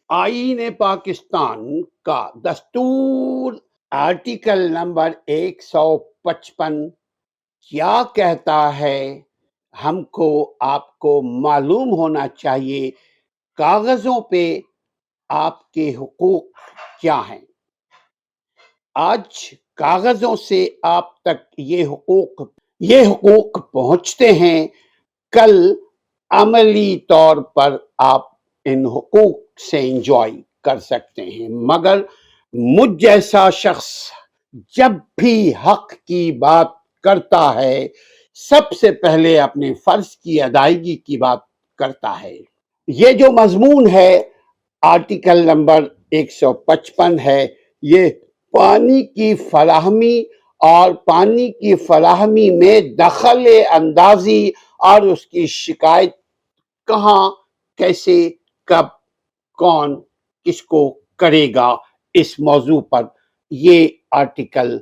آئین پاکستان کا دستور آرٹیکل نمبر 155 کیا کہتا ہے؟ ہم کو آپ کو معلوم ہونا چاہیے کاغذوں پہ آپ کے حقوق کیا ہیں۔ آج کاغذوں سے آپ تک یہ حقوق پہنچتے ہیں، کل عملی طور پر آپ ان حقوق سے انجوائے کر سکتے ہیں، مگر مجھ جیسا شخص جب بھی حق کی بات کرتا ہے سب سے پہلے اپنے فرض کی ادائیگی کی بات کرتا ہے۔ یہ جو مضمون ہے آرٹیکل نمبر 155 ہے، یہ پانی کی فراہمی اور پانی کی فراہمی میں دخل اندازی اور اس کی شکایت کہاں، کیسے، کب، کون، کس کو کرے گا، اس موضوع پر یہ آرٹیکل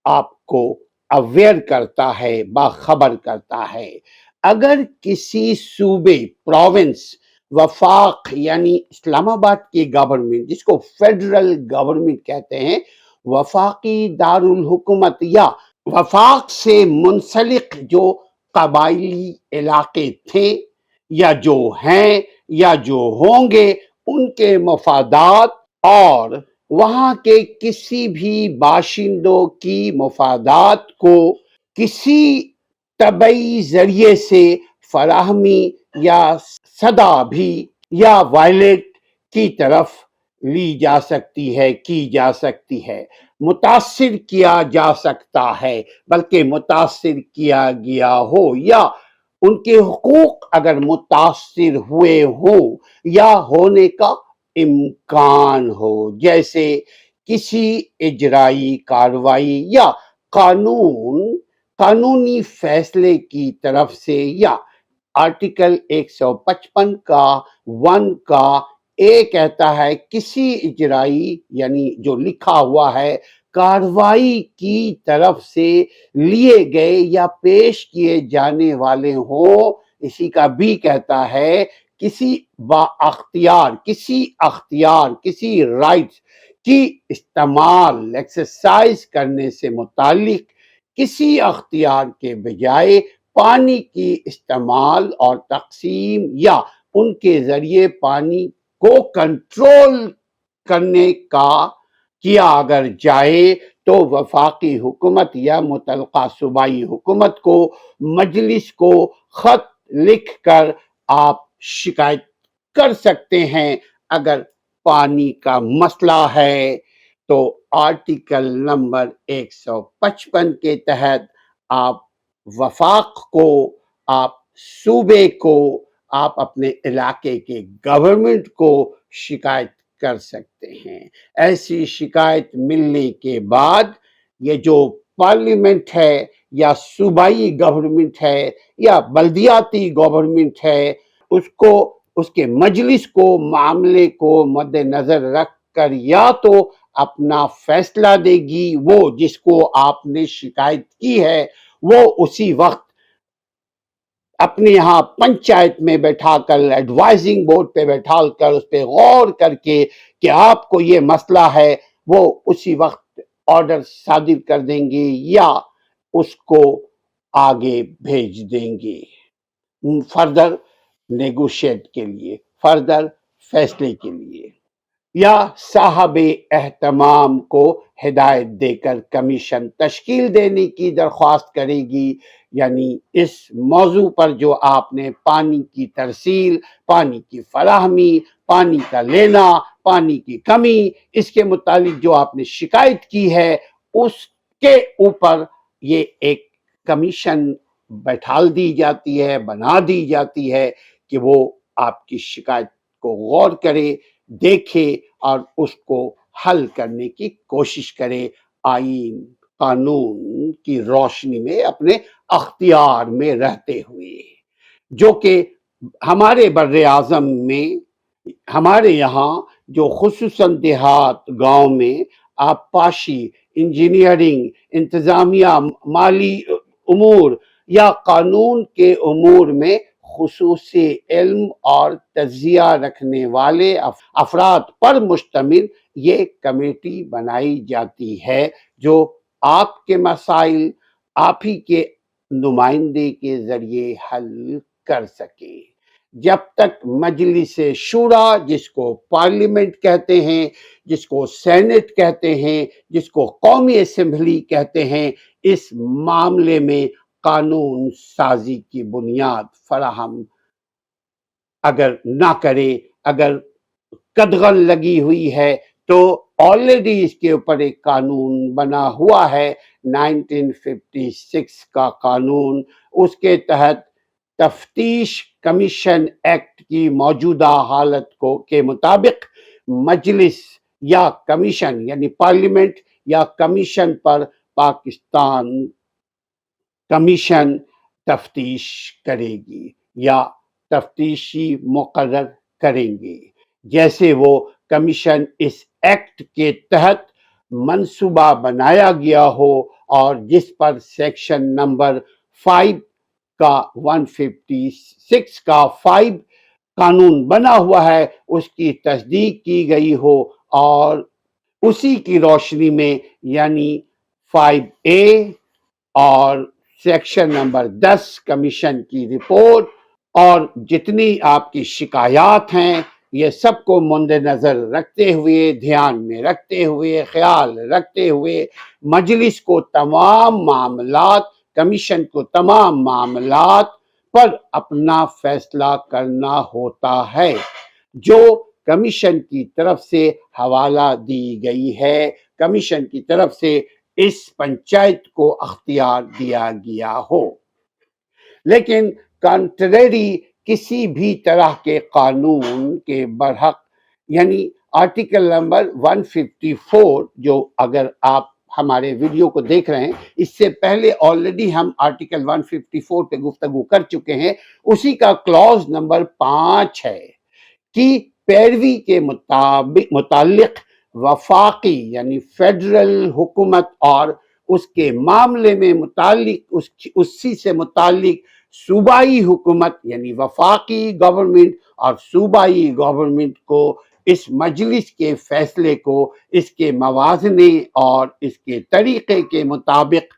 آپ کو اویئر کرتا ہے، باخبر کرتا ہے۔ اگر کسی صوبے، پروونس، وفاق یعنی اسلام آباد کی گورنمنٹ جس کو فیڈرل گورنمنٹ کہتے ہیں، وفاقی دارالحکومت یا وفاق سے منسلک جو قبائلی علاقے تھے یا جو ہیں یا جو ہوں گے، ان کے مفادات اور وہاں کے کسی بھی باشندوں کی مفادات کو کسی طبعی ذریعے سے فراہمی یا صدا بھی یا وائلیٹ کی طرف لی جا سکتی ہے، کی جا سکتی ہے، متاثر کیا جا سکتا ہے، بلکہ متاثر کیا گیا ہو یا ان کے حقوق اگر متاثر ہوئے ہوں یا ہونے کا امکان ہو، جیسے کسی اجرائی کارروائی یا قانونی فیصلے کی طرف سے، یا آرٹیکل 155 کا 1 کا اے کہتا ہے کسی اجرائی یعنی جو لکھا ہوا ہے کارروائی کی طرف سے لیے گئے یا پیش کیے جانے والے ہوں۔ اسی کا بھی کہتا ہے کسی اختیار کسی رائٹ کی استعمال ایکسرسائز کرنے سے متعلق کسی اختیار کے بجائے پانی کی استعمال اور تقسیم یا ان کے ذریعے پانی کو کنٹرول کرنے کا کیا اگر جائے تو وفاقی حکومت یا متعلقہ صوبائی حکومت کو، مجلس کو خط لکھ کر آپ شکایت کر سکتے ہیں۔ اگر پانی کا مسئلہ ہے تو آرٹیکل نمبر 155 کے تحت آپ وفاق کو، آپ صوبے کو، آپ اپنے علاقے کے گورنمنٹ کو شکایت کر سکتے ہیں۔ ایسی شکایت ملنے کے بعد یہ جو پارلیمنٹ ہے یا صوبائی گورنمنٹ ہے یا بلدیاتی گورنمنٹ ہے، اس کے مجلس کو معاملے کو مد نظر رکھ کر یا تو اپنا فیصلہ دے گی، وہ جس کو آپ نے شکایت کی ہے وہ اسی وقت اپنے یہاں پنچایت میں بیٹھا کر، ایڈوائزنگ بورڈ پہ بیٹھا کر اس پہ غور کر کے کہ آپ کو یہ مسئلہ ہے، وہ اسی وقت آرڈر صادر کر دیں گے یا اس کو آگے بھیج دیں گے فردر نیگوشیٹ کے لیے، فردر فیصلے کے لیے، یا صاحب اہتمام کو ہدایت دے کر کمیشن تشکیل دینے کی درخواست کرے گی۔ یعنی اس موضوع پر جو آپ نے پانی کی ترسیل، پانی کی فراہمی، پانی کا لینا، پانی کی کمی، اس کے متعلق جو آپ نے شکایت کی ہے، اس کے اوپر یہ ایک کمیشن بیٹھال دی جاتی ہے، بنا دی جاتی ہے کہ وہ آپ کی شکایت کو غور کرے، دیکھے اور اس کو حل کرنے کی کوشش کرے، آئین قانون کی روشنی میں اپنے اختیار میں رہتے ہوئے، جو کہ ہمارے بر اعظم میں، ہمارے یہاں جو خصوصاً دیہات گاؤں میں آبپاشی، انجینئرنگ، انتظامیہ، مالی امور یا قانون کے امور میں خصوصی علم اور تجزیہ رکھنے والے افراد پر مشتمل یہ کمیٹی بنائی جاتی ہے جو آپ کے مسائل آپ ہی کے نمائندے کے ذریعے حل کر سکے۔ جب تک مجلس شورا، جس کو پارلیمنٹ کہتے ہیں، جس کو سینٹ کہتے ہیں، جس کو قومی اسمبلی کہتے ہیں، اس معاملے میں قانون سازی کی بنیاد فراہم اگر نہ کرے، اگر قدغن لگی ہوئی ہے، تو آلریڈی اس کے اوپر ایک قانون بنا ہوا ہے 1956 کا قانون، اس کے تحت تفتیش کمیشن ایکٹ کی موجودہ حالت کے مطابق مجلس یا کمیشن یعنی پارلیمنٹ یا کمیشن پر پاکستان کمیشن تفتیش کرے گی یا تفتیشی مقرر کریں گے، جیسے وہ کمیشن اس ایکٹ کے تحت منصوبہ بنایا گیا ہو اور جس پر سیکشن نمبر 5 کا 156 کا 5 قانون بنا ہوا ہے، اس کی تصدیق کی گئی ہو، اور اسی کی روشنی میں یعنی 5A اور سیکشن نمبر 10 کمیشن کی رپورٹ اور جتنی آپ کی شکایات ہیں، یہ سب کو مد نظر رکھتے ہوئے، دھیان میں رکھتے ہوئے، خیال رکھتے ہوئے مجلس کو تمام معاملات، کمیشن کو تمام معاملات پر اپنا فیصلہ کرنا ہوتا ہے جو کمیشن کی طرف سے حوالہ دی گئی ہے، کمیشن کی طرف سے اس پنچایت کو اختیار دیا گیا ہو۔ لیکن کنٹریری کسی بھی طرح کے قانون کے برحق یعنی آرٹیکل نمبر 154 جو اگر آپ ہمارے ویڈیو کو دیکھ رہے ہیں، اس سے پہلے آلریڈی ہم آرٹیکل 154 پہ گفتگو کر چکے ہیں، اسی کا کلوز نمبر 5 ہے کہ پیروی کے متعلق وفاقی یعنی فیڈرل حکومت اور اس کے معاملے میں متعلق اسی سے متعلق صوبائی حکومت یعنی وفاقی گورنمنٹ اور صوبائی گورنمنٹ کو اس مجلس کے فیصلے کو اس کے موازنے اور اس کے طریقے کے مطابق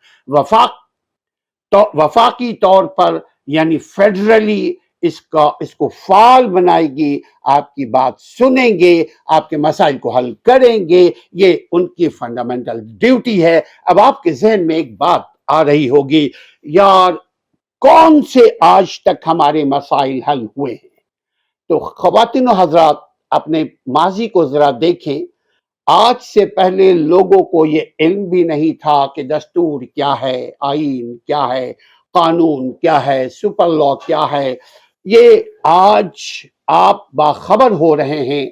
وفاقی طور پر یعنی فیڈرلی اس کو فعال بنائے گی، آپ کی بات سنیں گے، آپ کے مسائل کو حل کریں گے، یہ ان کی فنڈامنٹل ڈیوٹی ہے۔ اب آپ کے ذہن میں ایک بات آ رہی ہوگی، یار کون سے آج تک ہمارے مسائل حل ہوئے ہیں؟ تو خواتین و حضرات اپنے ماضی کو ذرا دیکھیں، آج سے پہلے لوگوں کو یہ علم بھی نہیں تھا کہ دستور کیا ہے، آئین کیا ہے، قانون کیا ہے، سپر لا کیا ہے۔ یہ آج آپ باخبر ہو رہے ہیں،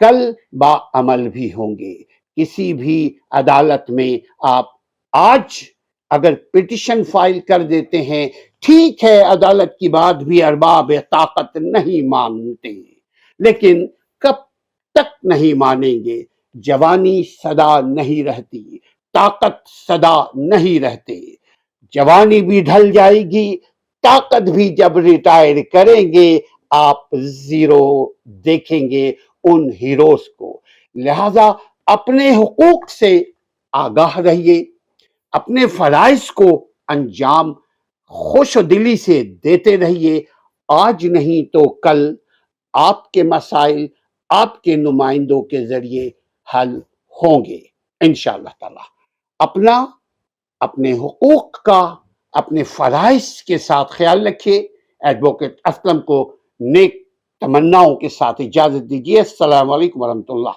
کل باعمل بھی ہوں گے۔ کسی بھی عدالت میں آپ آج اگر پٹیشن فائل کر دیتے ہیں، ٹھیک ہے عدالت کی بات بھی ارباب طاقت نہیں مانتے، لیکن کب تک نہیں مانیں گے؟ جوانی سدا نہیں رہتی، طاقت سدا نہیں رہتے، جوانی بھی ڈھل جائے گی، طاقت بھی جب ریٹائر کریں گے آپ زیرو دیکھیں گے ان ہیروز کو۔ لہذا اپنے حقوق سے آگاہ رہیے، اپنے فرائض کو انجام خوش دلی سے دیتے رہیے، آج نہیں تو کل آپ کے مسائل آپ کے نمائندوں کے ذریعے حل ہوں گے انشاءاللہ تعالی۔ اپنے حقوق کا اپنے فرائض کے ساتھ خیال رکھیے۔ ایڈوکیٹ اسلم کو نیک تمناؤں کے ساتھ اجازت دیجیے۔ السلام علیکم ورحمۃ اللہ۔